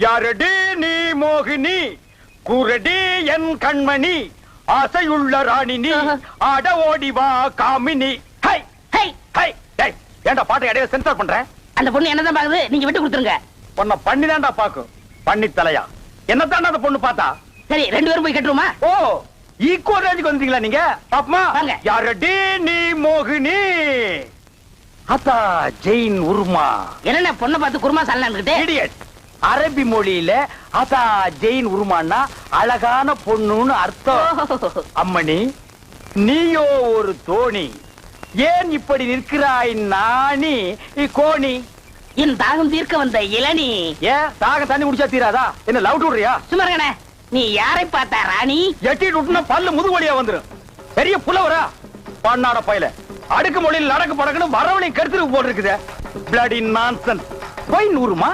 யாரடி நீ மோகினி, குரடி என் கண்மணி, ஆசையுள்ள ராணினி, ஆட ஓடி வா காமினி. High high high. டேய், ஏன்டா பாட்டை இடையில சென்சார் பண்ற? அந்த பொண்ணு என்னதான் பாக்குது, நீங்க விட்டு கொடுத்துருங்க. உன்னை பண்ணிதான்டா பாக்கும். பண்ணி தலையா என்னத்தாண்டா அந்த பொண்ணு பார்த்தா? சரி, 2 பேரும் போய் கட்டுருமா? ஓ, ஈக்குவல் ரேஞ்சுக்கு வந்துட்டீங்களா நீங்க? பாப்பமா, வாங்க. யாரடி நீ மோகினி, அத்தா ஜெயின் உருமா. என்ன பொண்ணை பார்த்து குருமா சாலனான்னுகிட்டே? இடியட். அரபி மொழியில அதா ஜெயின் உருமான்னா அழகான பொண்ணுன்னு அர்த்தம். அம்மணி, நீயோ ஒரு தோணி, ஏன் இப்படி நிற்கிறாய் நாணி கோணி? என் தாகம் தீர்க்க வந்த இளநீ. ஏன் தாகம் தண்ணி குடிச்சா தீராதா? என்ன லவ் விடுறியா? சுமரகனே, நீ யாரை பார்த்தா ராணி? எட்டிட்டு விட்டுனா பல்லு முதுகு வழியா வந்துரும். பெரிய புலவரா பண்ணாட பையல. அடுக்கு மொழியில் நடக்கு படக்குன்னு வரவனை கருத்துருக்கு போட்டு இருக்குது. Bloody nonsense. போய் நூறுமா